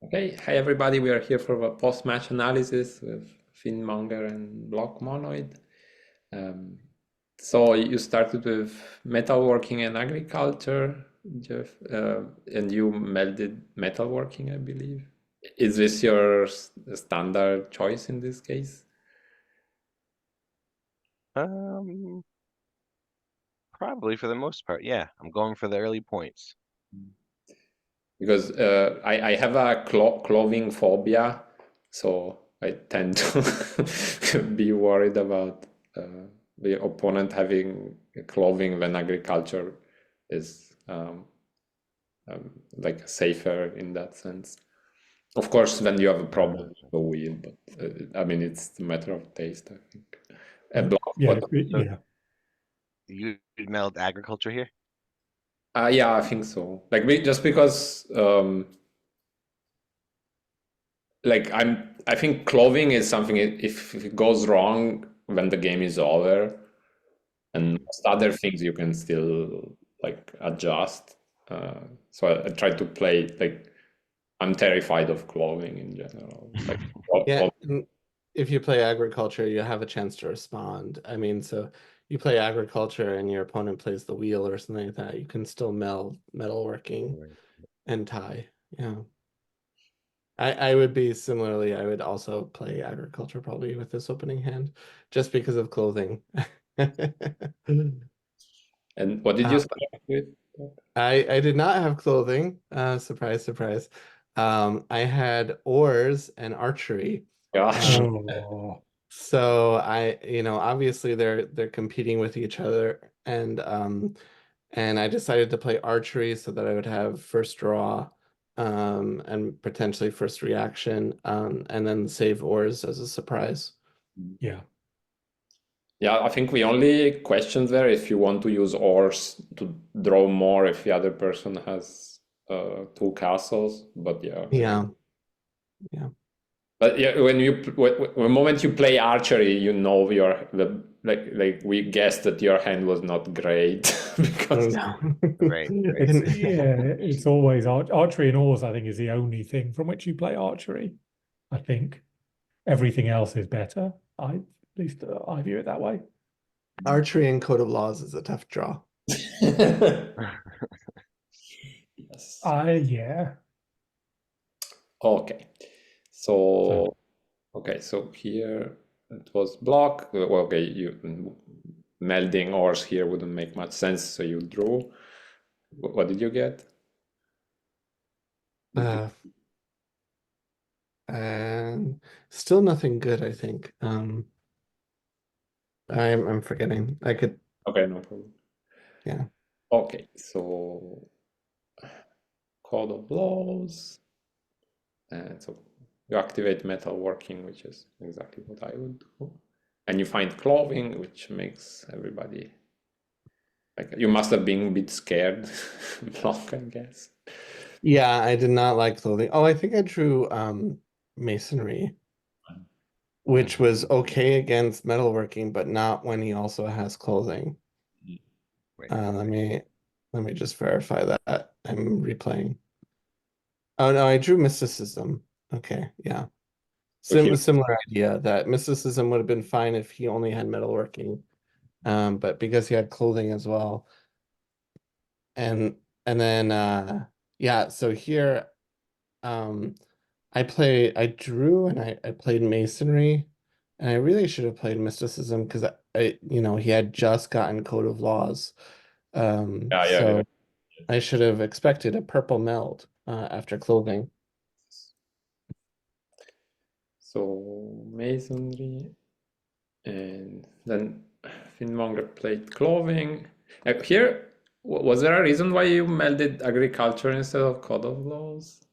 Okay, hi everybody. We are here for a post-match analysis with fiendmonger and blockmonoid. Um, so you started with metalworking and agriculture, Jeff, and you melded metalworking, I believe. Is this your standard choice in this case? Um, Probably for the most part, yeah. I'm going for the early points. Because I have a clothing phobia, so I tend to be worried about the opponent having clothing when agriculture is like safer in that sense. Of course, when you have a problem Uh, with the wheel, but I mean, it's a matter of taste, I think. A block, Yeah, what? so yeah, you meld agriculture here? Yeah, I think so. Like just because like I think clothing is something if it goes wrong when the game is over, and most other things you can still like adjust. So I try to play like I'm terrified of clothing in general. Like Yeah, and if you play agriculture, you have a chance to respond. I mean, so you play agriculture and your opponent plays the wheel or something like that, you can still meld metalworking Right. and tie. Yeah. I would be similarly, I would also play agriculture probably with this opening hand, just because of clothing. and what did you Uh, start with? I did not have clothing. Surprise, surprise. I had oars and archery. Gosh. Um, oh, So obviously they're competing with each other, and I decided to play archery so that I would have first draw, and potentially first reaction, and then save ores as a surprise. yeah. Yeah, I think we only questioned there if you want to use ores to draw more if the other person has two castles, but yeah. Yeah, yeah. But yeah, the moment you play archery, you know like we guessed that your hand was not great because No. Right, right. It's always archery and oars, I think, is the only thing from which you play archery. I think everything else is better. At least I view it that way. Archery and Code of Laws is a tough draw. yes. Yeah. Okay. So So okay, so here it was block. Well, okay, you melding ores here wouldn't make much sense, so you drew. What did you get? Did you? Uh, and still nothing good, I think. I'm forgetting. I could, Okay, no problem. yeah. Okay, so code of laws, and so you activate metalworking, which is exactly what I would do, and you find clothing, which makes everybody like you must have been a bit scared, block, I guess. Yeah, I did not like clothing. Oh, I think I drew masonry, which was okay against metalworking, but not when he also has clothing. Right. Uh, let me let me just verify that. I'm replaying. Oh no, I drew mysticism. Okay, yeah. So here, Similar idea that mysticism would have been fine if he only had metalworking. But because he had clothing as well. And then yeah, so here um I drew and I played masonry, and I really should have played mysticism because he had just gotten Code of Laws. yeah. So I should have expected a purple meld after clothing. So masonry, and then Fiendmonger played clothing. Here, was there a reason why you melded agriculture instead of code of laws?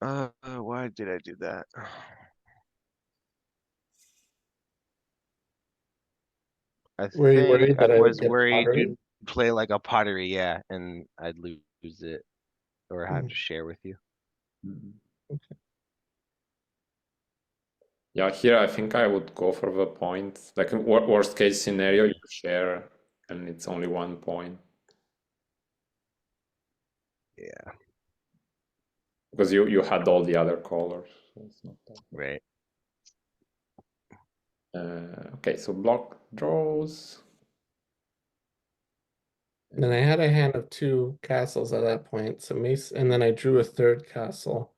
Why did I do that? I Were you think worried I that I would was get worried pottery? you'd play like a pottery, yeah, and I'd lose it or have Mm, to share with you. Mhm. okay. Yeah, here I think I would go for the point. Like in worst case scenario, you share and it's only 1 point. Yeah. because you had all the other colors. So it's not that. Right. Okay, so block draws. And I had a hand of 2 castles at that point, so Mace, and then I drew a 3rd castle,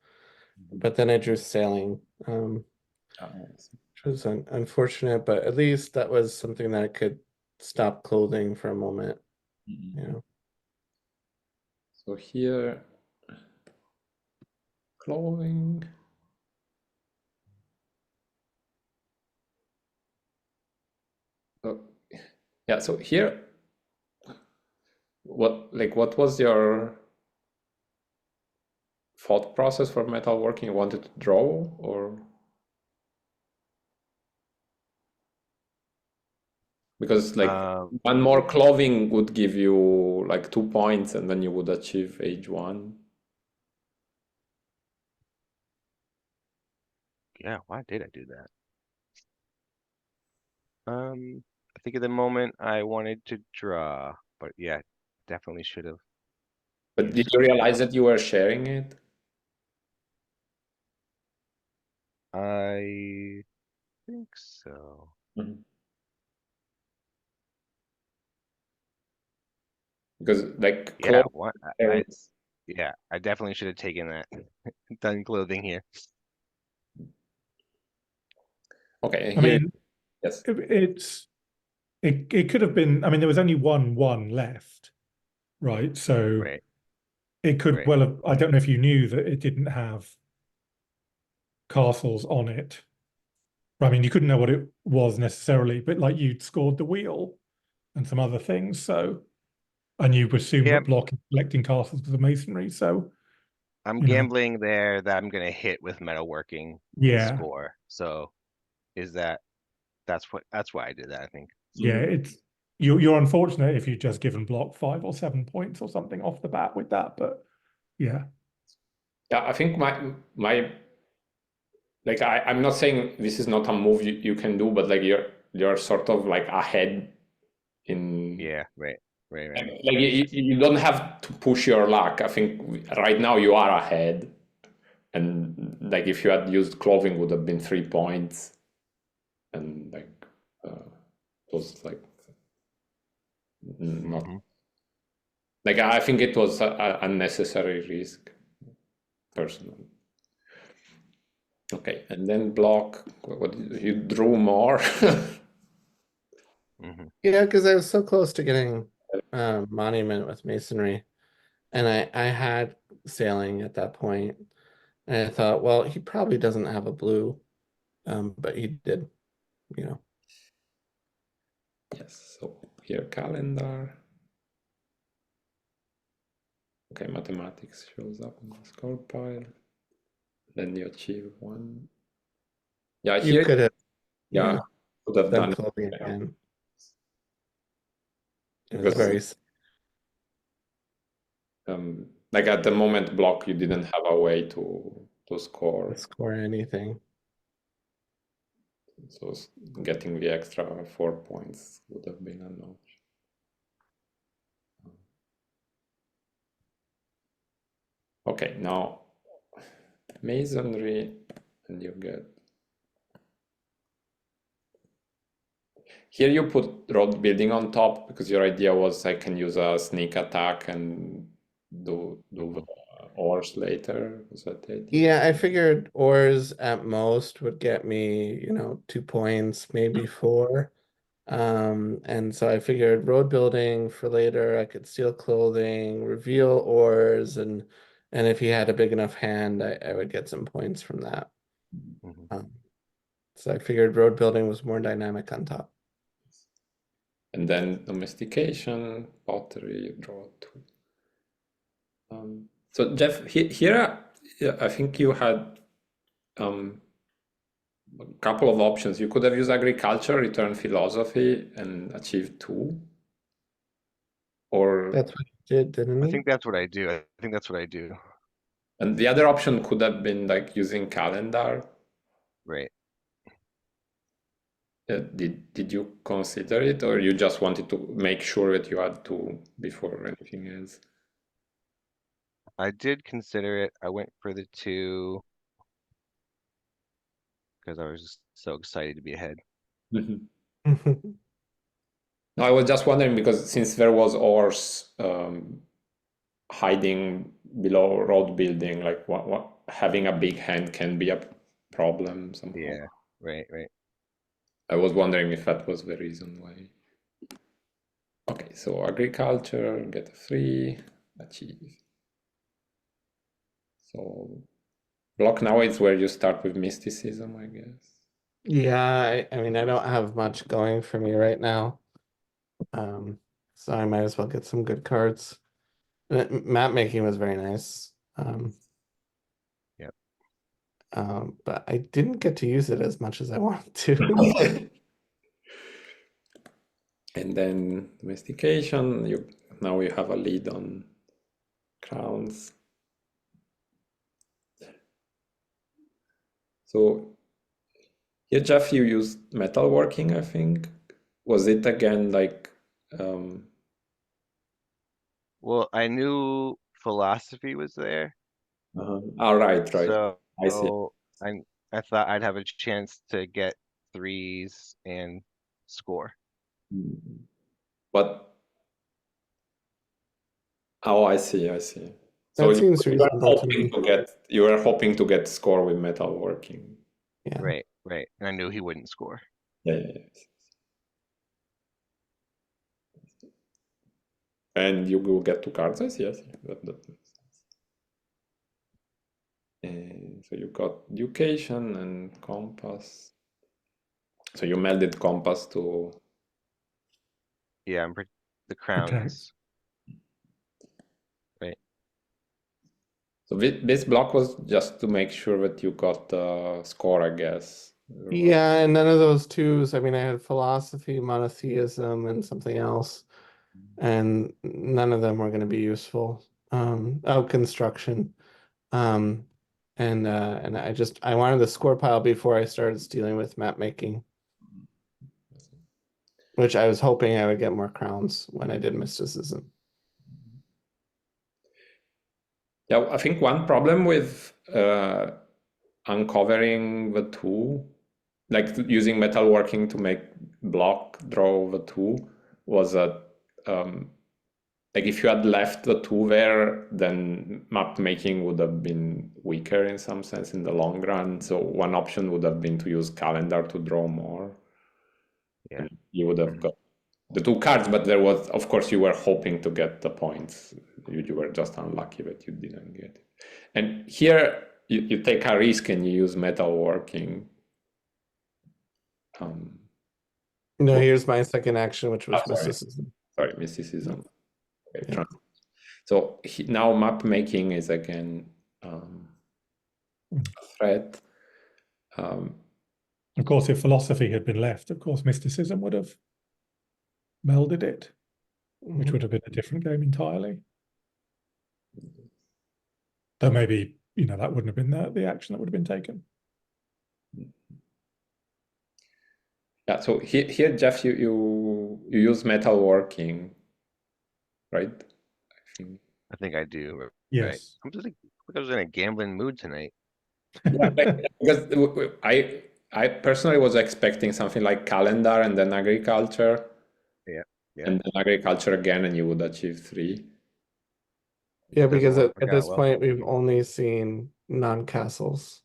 but then I drew sailing, which was unfortunate, but at least that was something that I could stop clothing for a moment, you know. So here, clothing. So, yeah, so here, what was your thought process for metalworking? You wanted to draw, or because like one more clothing would give you like 2 points, and then you would achieve age 1. Yeah, why did I do that? I think at the moment I wanted to draw, but yeah, definitely should have. But did you realize that you were sharing it? I think so. Because like Yeah, clothing what yeah, I definitely should have taken that. Done clothing here. Okay, I here, mean, yes. it could have been. I mean, there was only one left, right? So Right. it could Right. well have. I don't know if you knew that it didn't have castles on it. I mean, you couldn't know what it was necessarily, but like you'd scored the wheel and some other things. So, and you assume Yeah, that block is collecting castles for the masonry. So, I'm you know, gambling there that I'm gonna hit with metalworking and yeah, score. So is that's why I did that, I think. yeah, it's you're unfortunate if you'd just given block 5 or 7 points or something off the bat with that, but yeah. Yeah, I think my like I'm not saying this is not a move you can do, but like you're sort of like ahead in Yeah, right. like you don't have to push your luck. I think right now you are ahead, and like if you had used clothing would have been 3 points, and like it was like not like I think it was a unnecessary risk personally. Okay, and then block. What you drew more? Yeah, because I was so close to getting monument with masonry, and I had sailing at that point, and I thought, well, he probably doesn't have a blue, but he did, you know. Yes, so here calendar. Okay, mathematics shows up in the score pile. Then you achieve 1. Yeah, You here, could have, yeah, yeah, could have done done clothing it. again. It was Because very like at the moment block, you didn't have a way to score. score anything. So getting the extra 4 points would have been a notch. Okay, now masonry, and you get here you put road building on top because your idea was I can use a sneak attack and do the ores later. Was that it? Yeah, I figured ores at most would get me, 2 points, maybe 4. And so I figured road building for later, I could steal clothing, reveal ores, and if he had a big enough hand, I would get some points from that. So I figured road building was more dynamic on top. And then domestication, pottery, you draw 2. So Jeff, here I think you had a couple of options. You could have used agriculture, return philosophy, and achieve 2. Or That's what he did, didn't I he? think that's what I do. I think that's what I do. and the other option could have been like using calendar. Right. Did you consider it, or you just wanted to make sure that you had 2 before anything else? I did consider it. I went for the 2 because I was just so excited to be ahead. Mhm. No, I was just wondering because since there was ores hiding below road building, like what having a big hand can be a problem somehow. Yeah, right. I was wondering if that was the reason why. Okay, so agriculture, get a 3, achieve. So block now is where you start with mysticism, I guess. Yeah, I mean, I don't have much going for me right now. So I might as well get some good cards. Map making was very nice. Yep. But I didn't get to use it as much as I wanted to. And then domestication, now you have a lead on crowns. So here, Jeff, you used metalworking, I think. Was it again like Well, I knew philosophy was there, oh, right. so I see. I I thought I'd have a chance to get 3s and score. But oh, I see. So That seems reasonable to me. you were hoping to get score with metalworking. Yeah. Right. And I knew he wouldn't score. Yeah. And you will get 2 cards. Yes. That makes sense. And so you got education and compass. So you melded compass to Yeah, the Protect. crowns. Right. so this block was just to make sure that you got the score, I guess. Yeah, and none of those 2s. I mean, I had philosophy, monotheism, and something else, and none of them were going to be useful. Construction. Um, and I wanted the score pile before I started dealing with map making, which I was hoping I would get more crowns when I did mysticism. Yeah, I think one problem with uncovering the 2, like using metalworking to make block draw the 2, was that like if you had left the 2 there, then map making would have been weaker in some sense in the long run. So one option would have been to use calendar to draw more. Yeah. You would have got the 2 cards, but there was, of course, you were hoping to get the points. You were just unlucky that you didn't get it. And here you take a risk and you use metalworking. No, here's my second action, which was sorry. mysticism. Sorry, mysticism. Okay, Yeah. So now map making is again a threat. Of course, if philosophy had been left, of course, mysticism would have melded it, which would have been a different game entirely. Though maybe, that wouldn't have been the action that would have been taken. Yeah, so here, Jeff, you use metalworking, right? I think I do. Right. Yes. I was in a gambling mood tonight. Yeah, because I personally was expecting something like calendar and then agriculture. Yeah. And then agriculture again, and you would achieve 3. Yeah, Doesn't because work at out this well. point we've only seen non-castles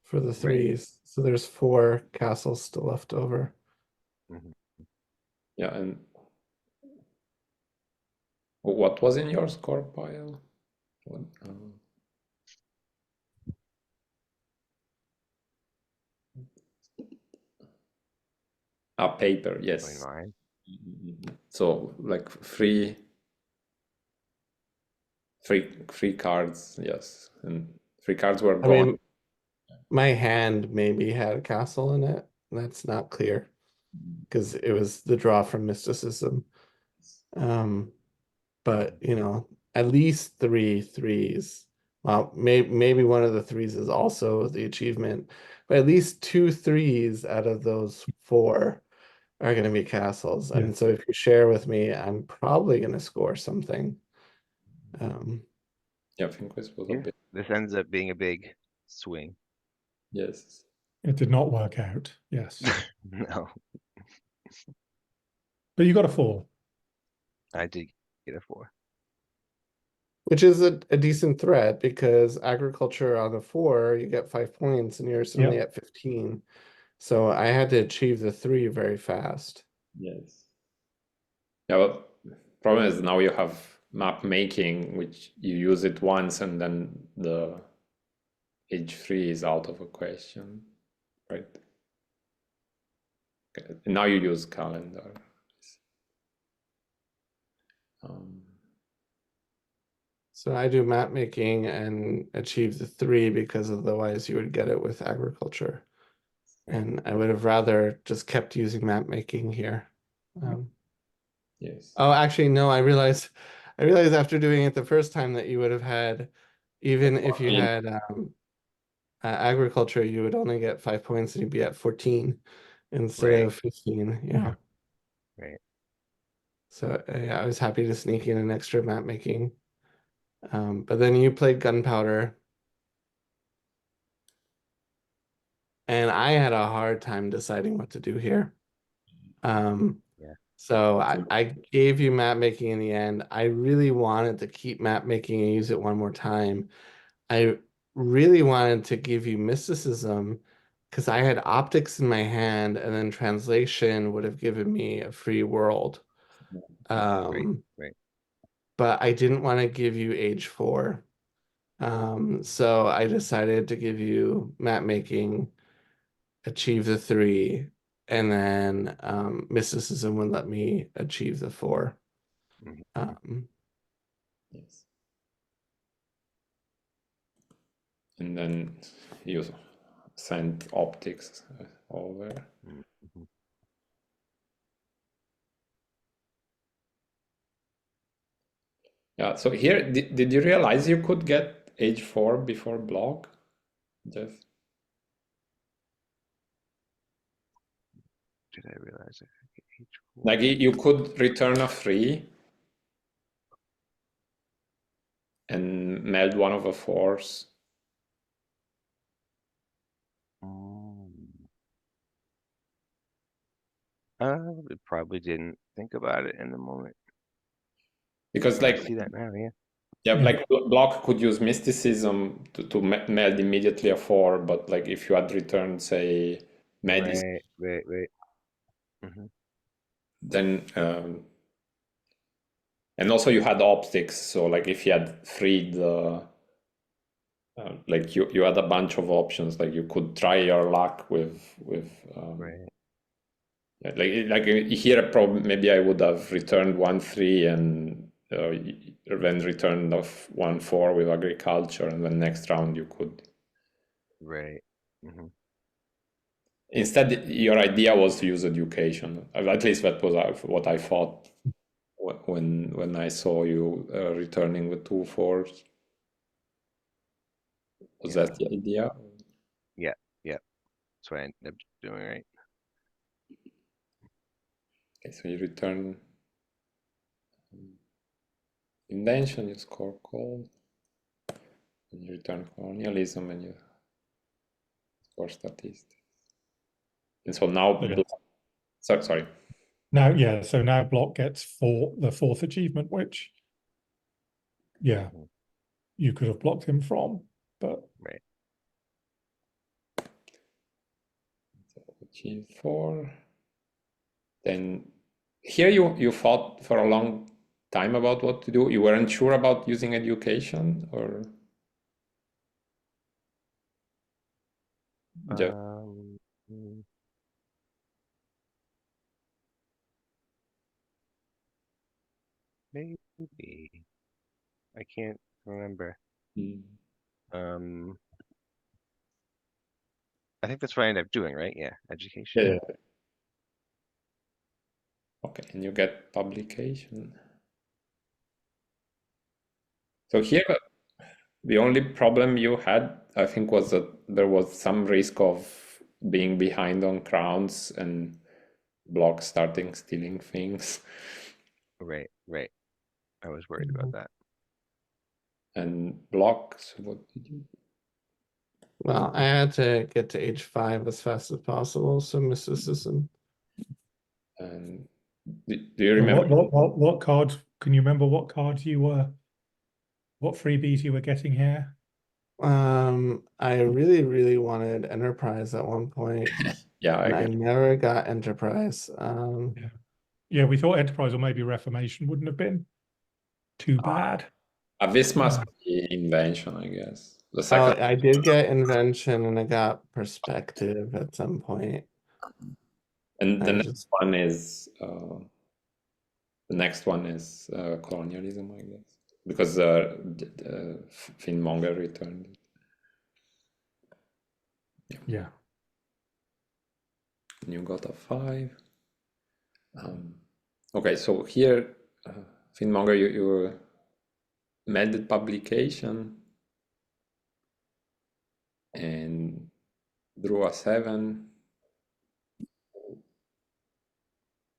for the 3s. So there's 4 castles still left over. Mhm. Yeah, and what was in your score pile? What, paper, yes. Mine. So like free cards, yes, and 3 cards were I gone. mean, my hand maybe had a castle in it. That's not clear because it was the draw from mysticism. But at least 3 3s. Well, maybe one of the 3s is also the achievement, but at least 2 3s out of those 4 are going to be castles. Yeah. And so if you share with me, I'm probably going to score something. Yeah, I think this was a Yeah, bit. this ends up being a big swing. Yes. It did not work out. Yes, No, but you got a 4. I did get a 4. Which is a decent threat because agriculture on the 4, you get 5 points and you're suddenly Yeah. at 15. So I had to achieve the 3 very fast. Yes. Yeah, but problem is now you have map making, which you use it once and then the H3 is out of a question, right? Okay. Now you use calendar. Um, So I do map making and achieve the 3 because otherwise you would get it with agriculture. And I would have rather just kept using map making here. yes. Oh, actually, no, I realized after doing it the first time that you would have had, even if you had agriculture, you would only get 5 points and you'd be at 14 instead Right. of 15. Yeah. Right. So yeah, I was happy to sneak in an extra map making. But then you played gunpowder. And I had a hard time deciding what to do here. Yeah. So I gave you map making in the end. I really wanted to keep map making and use it one more time. I really wanted to give you mysticism because I had optics in my hand, and then translation would have given me a free world. Right. Right. But I didn't want to give you age 4. So I decided to give you map making, achieve the 3, and then mysticism would let me achieve the 4. Mhm. Yes. And then you send optics over. Mhm. Yeah, so here, did you realize you could get H4 before block, Jeff? Did I realize I could get H4? Like you could return a 3 and meld one of the 4s. We probably didn't think about it in the moment. Because I like, see that now, yeah. yeah, Yeah. like block could use mysticism to meld immediately a 4, but like if you had returned, say, medicine, Right. Hmm. then and also you had optics, so like if you had freed the like you had a bunch of options, like you could try your luck with Right. yeah, like here probably maybe I would have returned 1-3 and then returned of 1-4 with agriculture, and then next round you could. Right. Hmm. Instead, your idea was to use education. At least that was what I thought when I saw you returning with 2-4s. Was Yeah. that the idea? Yeah. That's what I ended up doing, right? Okay, so you return invention, you score cold, and you return colonialism, and you score statistics. And so now, Okay. sorry. Now, yeah, so now block gets the 4th achievement, which, yeah, Mhm. you could have blocked him from, but Right. So achieve 4. Then here you thought for a long time about what to do. You weren't sure about using education, or just Mm, maybe. I can't remember. Um, I think that's what I ended up doing, right? Yeah, education. yeah. Okay, and you get publication. So here, the only problem you had, I think, was that there was some risk of being behind on crowns and block starting stealing things. Right. I was worried about that. And blocks, what did you? Well, I had to get to H5 as fast as possible, so mysticism. And do you And remember? what cards? Can you remember what cards you were? What freebies you were getting here? I really wanted Enterprise at one point, Yeah, I and I agree. never got Enterprise. Yeah, we thought Enterprise or maybe Reformation wouldn't have been too bad. This must be invention, I guess. The Oh, second, I did get Invention, and I got Perspective at some point. and the I next just one is the next one is colonialism, I guess, because fiendmonger returned. Yeah. And you got a 5. Okay, so here, fiendmonger, you melded publication and drew a 7.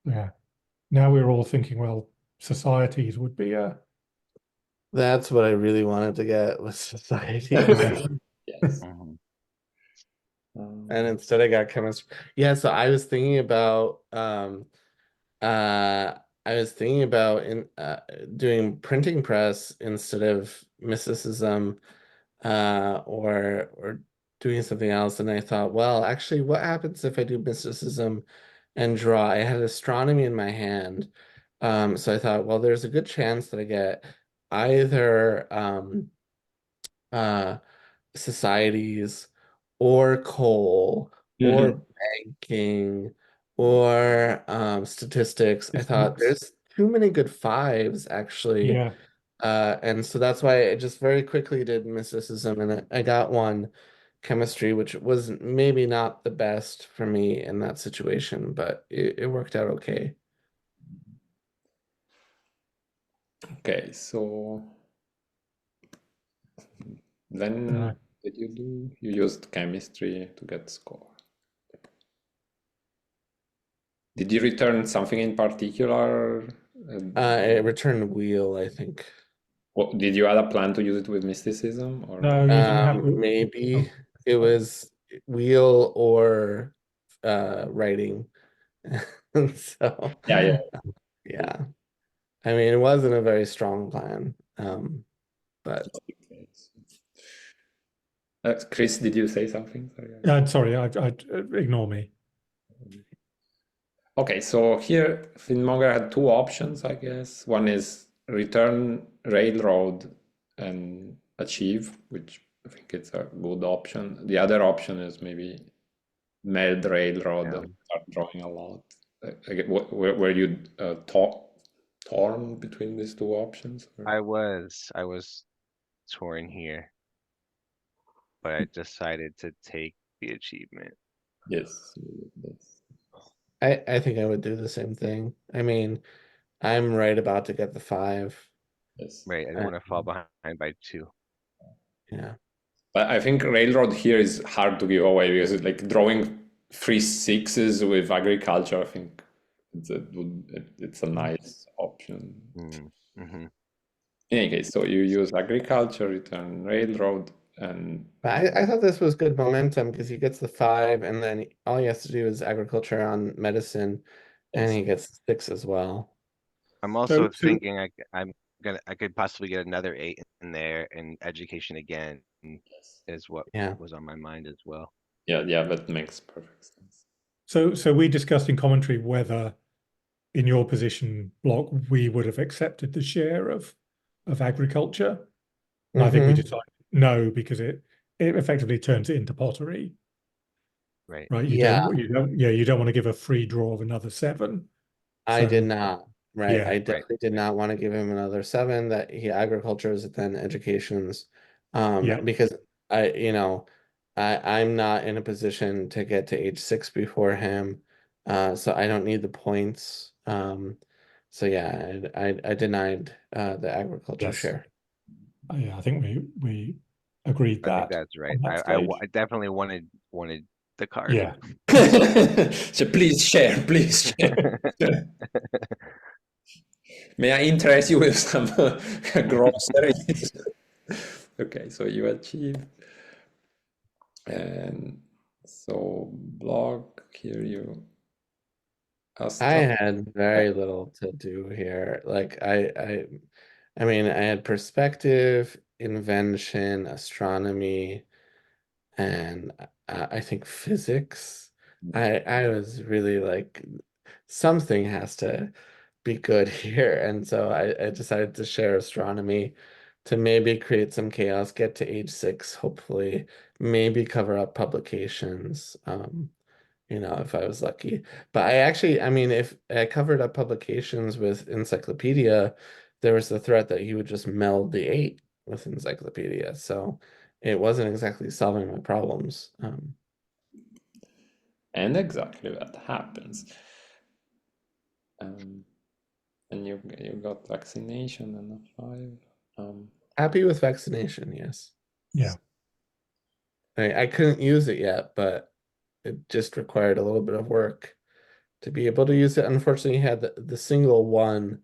Yeah. Now we're all thinking, well, societies would be a that's what I really wanted to get was Society. Yes. Mhm. And instead I got chemistry. Yeah, so I was thinking about in doing printing press instead of mysticism or doing something else, and I thought, well, actually, what happens if I do mysticism and draw? I had astronomy in my hand. So I thought, well, there's a good chance that I get either uh societies or coal or banking or statistics. I thought there's too many good 5s actually. yeah. And so that's why I just very quickly did mysticism, and I got one chemistry, which was maybe not the best for me in that situation, but it worked out okay. Okay, so then what did you do? You used chemistry to get score. Did you return something in particular? I returned wheel, I think. What, did you have a plan to use it with mysticism or? No, you didn't have to. Maybe it was wheel or writing. So Yeah. yeah. I mean, it wasn't a very strong plan. But Okay. Chris, did you say something? Sorry. Sorry, I ignore me. Okay, so here fiendmonger had 2 options, I guess. One is return railroad and achieve, which I think it's a good option. The other option is maybe meld railroad Yeah. and start drawing a lot. Were you torn between these 2 options? Or? I was torn here, but I decided to take the achievement. Yes. I think I would do the same thing. I mean, I'm right about to get the 5. Yes. Right, I didn't want to fall behind by 2. Yeah. But I think railroad here is hard to give away because it's like drawing 3 6s with agriculture. I think it's a nice option. Mm-hmm. In any case, so you use agriculture, return railroad, and But I thought this was good momentum because he gets the 5, and then all he has to do is agriculture on medicine, and he gets 6 as well. I'm also So- thinking I could possibly get another 8 in there, and education again is what Yeah. was on my mind as well. yeah, that makes perfect sense. So we discussed in commentary whether, in your position, Block, we would have accepted the share of agriculture. And I think we decided no, because it effectively turns it into pottery, Right. right? You Yeah. don't want to give a free draw of another 7. I So- did not. Right. Yeah. I definitely did not want to give him another 7 that he agricultures then educations. Yeah. Because I'm not in a position to get to H6 before him. So I don't need the points. So yeah, I denied the agriculture Yes. share. Yeah, I think we agreed I think that that's right. on that I stage. definitely wanted the card. Yeah. So please share, please share. May I interest you with some groceries? Okay, so you achieve, and so block here you I astronomy. had very little to do here. Like I mean, I had perspective, invention, astronomy, and I think physics. I was really like something has to be good here, and so I decided to share astronomy to maybe create some chaos, get to age 6, hopefully, maybe cover up publications. If I was lucky. But I mean, if I covered up publications with Encyclopedia, there was the threat that he would just meld the 8 with Encyclopedia. So it wasn't exactly solving my problems. And exactly that happens. And you got vaccination and a 5. Happy with vaccination, yes. Yeah. I couldn't use it yet, but it just required a little bit of work to be able to use it. Unfortunately, he had the single one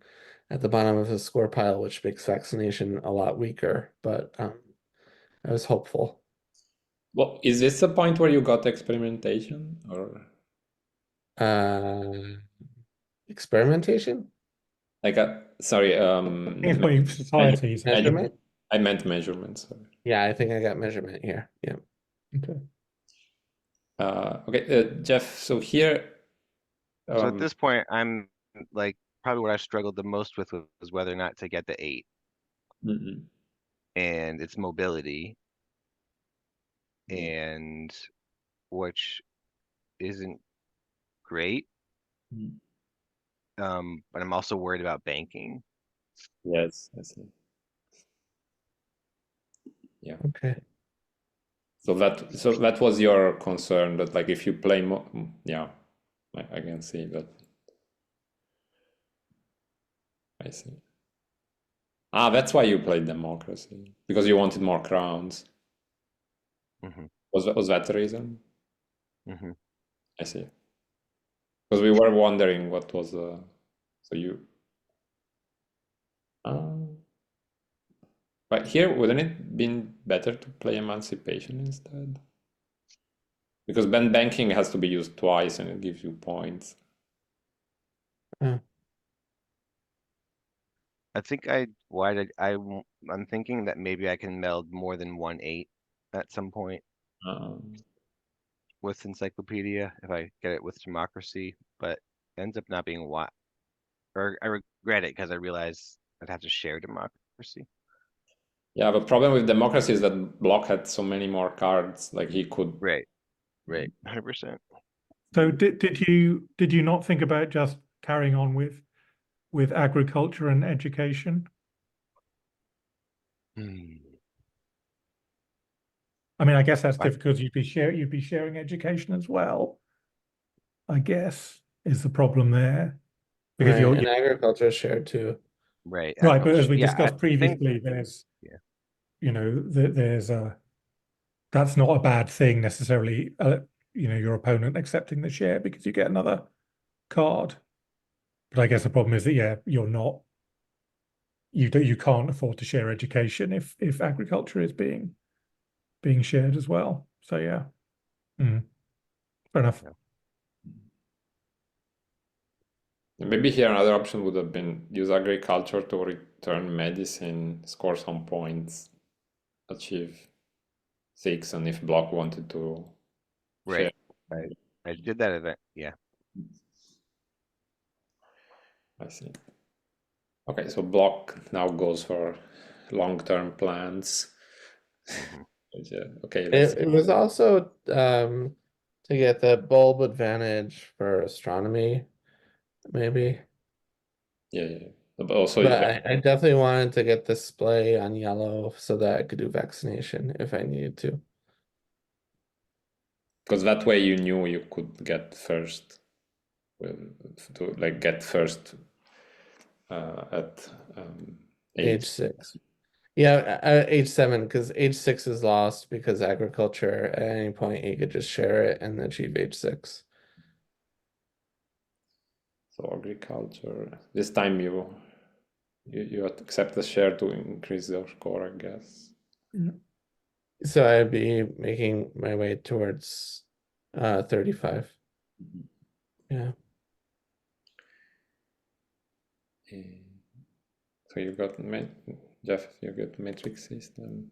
at the bottom of his score pile, which makes vaccination a lot weaker, but I was hopeful. Well, is this the point where you got experimentation or Uh, experimentation? like a sorry, I think it's what society is saying. Measurement? I meant measurements. Sorry. Yeah, I think I got measurement here. Yeah. Okay. Okay, Jeff. So here, So at this point, I'm like probably what I struggled the most with was whether or not to get the 8 mm, and its mobility, mm, and which isn't great. mm. But I'm also worried about banking. Yes, I see. Yeah. Okay. So that was your concern that like if you play more, yeah, I can see that. I see. That's why you played democracy because you wanted more crowns. Hmm Was that the reason? hmm I see. Because we were wondering what was so you. But here, wouldn't it been better to play Emancipation instead? Because then banking has to be used twice and it gives you points. Uh, I think I'm thinking that maybe I can meld more than 1/8 at some point Um, with Encyclopedia if I get it with Democracy, but it ends up not being what, or I regret it because I realize I'd have to share Democracy. yeah, the problem with democracy is that Block had so many more cards. Like he could. Right, right, 100%. So did you not think about just carrying on with agriculture and education? Hmm. I mean, I guess that's Why- difficult. You'd be sharing education as well, I guess, is the problem there. Because right. you're And agriculture is shared too. Right, right, but as agriculture. we Yeah, I discussed think. previously, there's Yeah. there's a that's not a bad thing necessarily. Your opponent accepting the share because you get another card. But I guess the problem is that you can't afford to share education if agriculture is being shared as well. So yeah, fair enough. Yeah. Maybe here another option would have been use agriculture to return medicine, score some points, achieve 6, and if Block wanted to share. Right. I did that event. Yeah. I see. Okay, so Block now goes for long-term plans. hmm Yeah, okay, let's. It was also to get the bulb advantage for astronomy, maybe. Yeah, yeah. But also, But I definitely wanted to get display on yellow so that I could do vaccination if I needed to. because that way you knew you could get first, to like get first at Age age. 6. Yeah, age 7, because age 6 is lost because agriculture at any point you could just share it and achieve age 6. So agriculture. This time you accept the share to increase your score, I guess. So I'd be making my way towards 35. Yeah. So you got Jeff, you got metric system,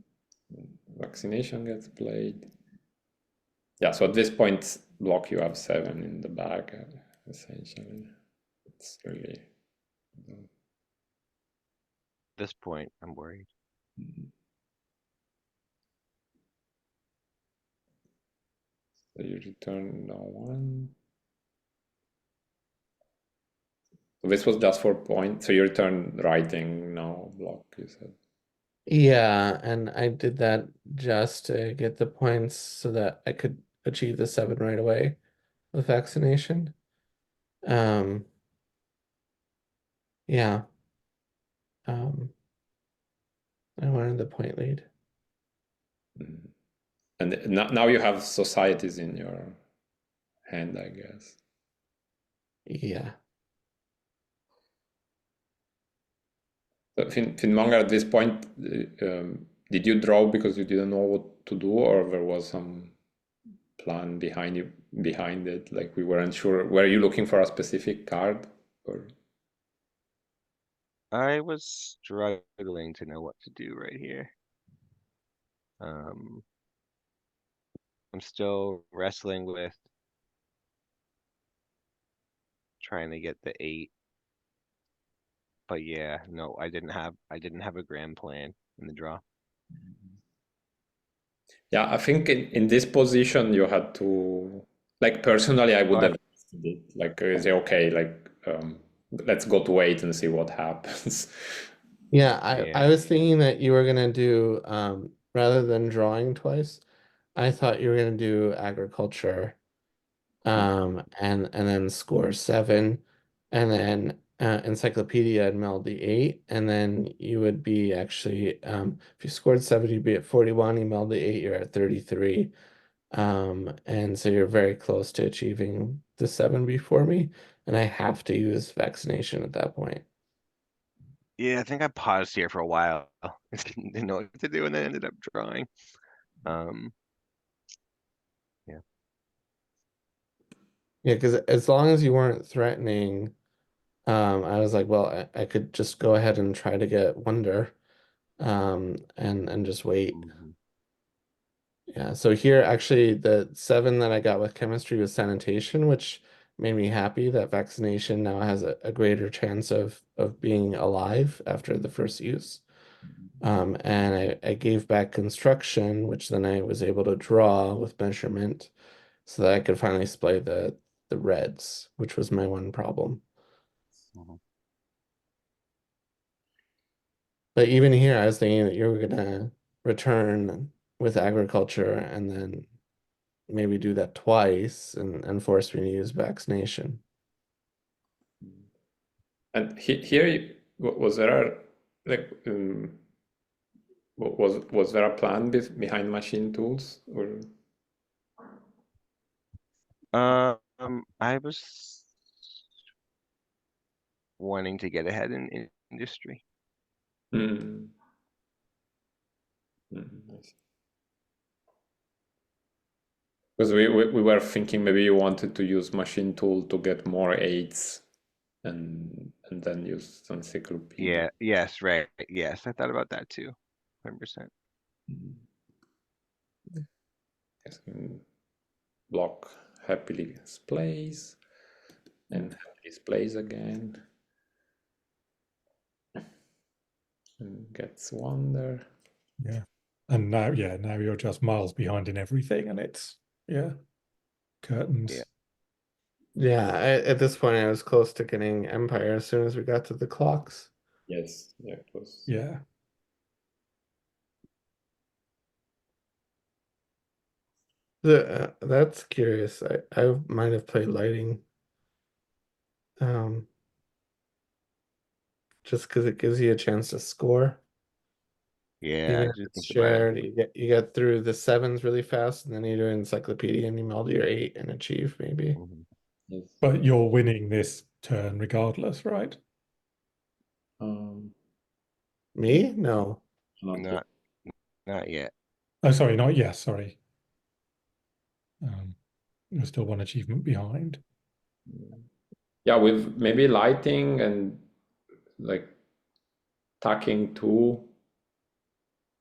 vaccination gets played. Yeah, so at this point, block you have 7 in the bag, essentially. It's really. At this point, I'm worried. So you return no 1. So this was just for point. So you return writing no block, you said. Yeah, and I did that just to get the points so that I could achieve the 7 right away with vaccination. Yeah. I wanted the point lead. Mhm. And now you have societies in your hand, I guess. Yeah. So fiendmonger, at this point, did you draw because you didn't know what to do, or there was some plan behind it? Like we weren't sure. Were you looking for a specific card, or? I was struggling to know what to do right here. I'm still wrestling with trying to get the 8. But yeah, no, I didn't have a grand plan in the draw. Yeah, I think in this position you had to, like personally, I would Oh, have tested it. Like say, okay, like let's go to 8 and see what happens. Yeah, I yeah. was thinking that you were gonna do rather than drawing twice, I thought you were gonna do agriculture and then score 7 and then encyclopedia and meld the 8 and then you would be actually if you scored 7 you'd be at 41, you meld the 8 you're at 33. And so you're very close to achieving the 7 before me, and I have to use vaccination at that point. Yeah, I think I paused here for a while. Didn't know what to do and then ended up drawing. Yeah. Yeah, because as long as you weren't threatening, I was like, well, I could just go ahead and try to get wonder, and just wait. Mhm. Yeah, so here actually the 7 that I got with chemistry was sanitation, which made me happy that vaccination now has a greater chance of being alive after the first use. And I gave back construction, which then I was able to draw with measurement so that I could finally display the reds, which was my one problem. Mhm. But even here, I was thinking that you were gonna return with agriculture and then maybe do that twice and force me to use vaccination. And here, was there a, like was there a plan behind machine tools, or? I was wanting to get ahead in industry. Mm. I see. Because we were thinking maybe you wanted to use machine tool to get more aids and then use encyclopedia. Yeah, yes, right. Yes, I thought about that too. 100%. Yes, block happily displays and happily displays again and gets wonder. Yeah. And now, yeah, now you're just miles behind in everything, and it's, yeah, curtains. Yeah. Yeah, at this point, I was close to getting Empire as soon as we got to the clocks. Yes, yeah, it was. Yeah. That's curious. I might have played lighting, um, just because it gives you a chance to score. Yeah, Even I if do it's think about it. shared, you get through the 7s really fast, and then you do encyclopedia and you meld your 8 and achieve maybe. Mhm. Yes. But you're winning this turn regardless, right? Um, Me? No. not Not Not yet. Oh, sorry, not yes, sorry. You're still one achievement behind. Yeah, with maybe lighting and like tacking 2,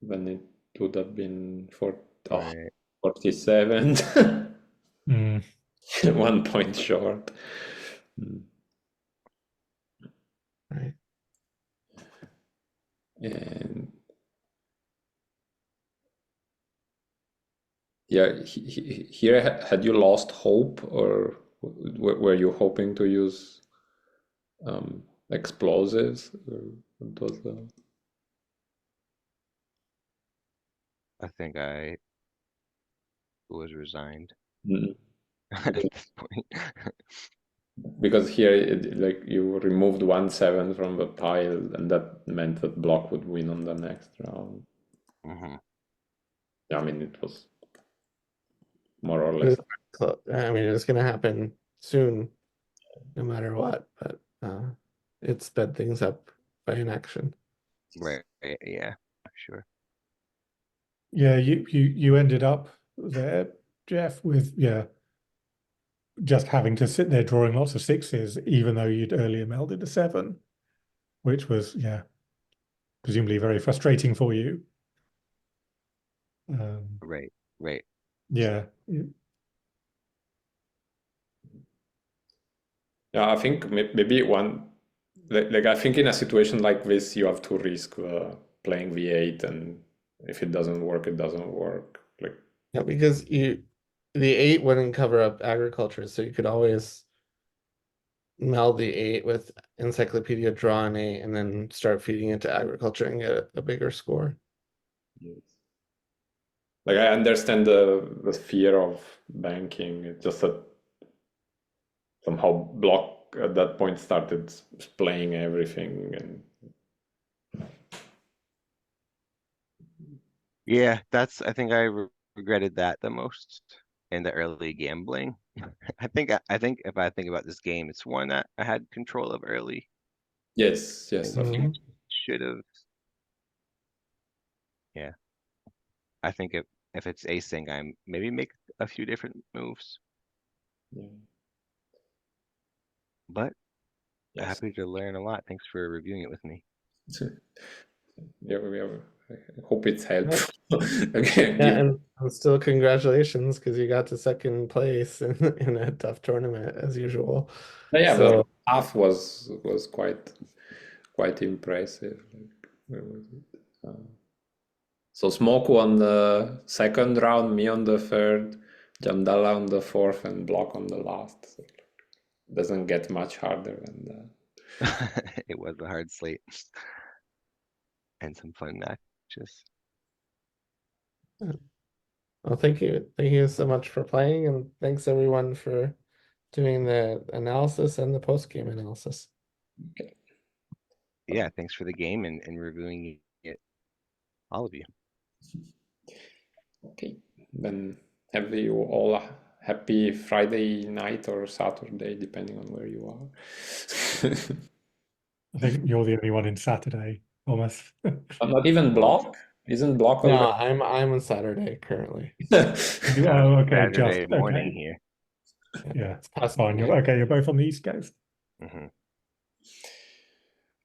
then it would have been Right. 47. Mm. 1 point short. Right. And yeah, here had you lost hope, or were you hoping to use explosives? Or what was the... I think I was resigned Mm. at this point. Because here, like you removed 1/7 from the pile, and that meant that block would win on the next round. Hmm. Yeah, I mean, it was more or It less. was I mean, it's gonna happen soon, no matter what. But it sped things up by inaction. Right. Yeah. Sure. Yeah, you ended up there, Jeff, with just having to sit there drawing lots of 6s, even though you'd earlier melded a 7, which was presumably very frustrating for you. Right. Right. Yeah. Yeah, I think maybe one, like I think in a situation like this, you have to risk playing V8, and if it doesn't work, it doesn't work. Like, Yeah, because the 8 wouldn't cover up agriculture, so you could always meld the 8 with encyclopedia, draw an 8, and then start feeding into agriculture and get a bigger score. yes. Like I understand the fear of banking. It's just that somehow block at that point started playing everything, and Yeah. I think I regretted that the most in the early gambling. I think if I think about this game, it's one that I had control of early. yes, I think Mhm. Should have. Yeah. I think if it's acing, I maybe make a few different moves. yeah. But Yes. happy to learn a lot. Thanks for reviewing it with me. Yeah, I hope it's helpful. Yeah, and still congratulations because you got to second place in a tough tournament as usual. Yeah, the So half was quite impressive. Like, where was it? So Smoke won the second round, me on the third, Jamdala on the fourth, and Block on the last. So it doesn't get much harder than that. It was a hard slate and some fun matches. well, thank you so much for playing, and thanks everyone for doing the analysis and the post game analysis. Yeah, thanks for the game and reviewing it, all of you. Okay, then have you all a happy Friday night or Saturday, depending on where you are. I think you're the only one in Saturday, Thomas. Not even Block? Isn't Block No, already? I'm on Saturday currently. Oh, okay, just Saturday morning okay. here. Yeah, It's that's past fine. midnight. You're both on the East Coast. Hmm.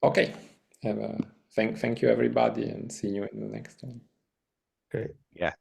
Okay. Thank you everybody, and see you in the next one. Great. Yeah.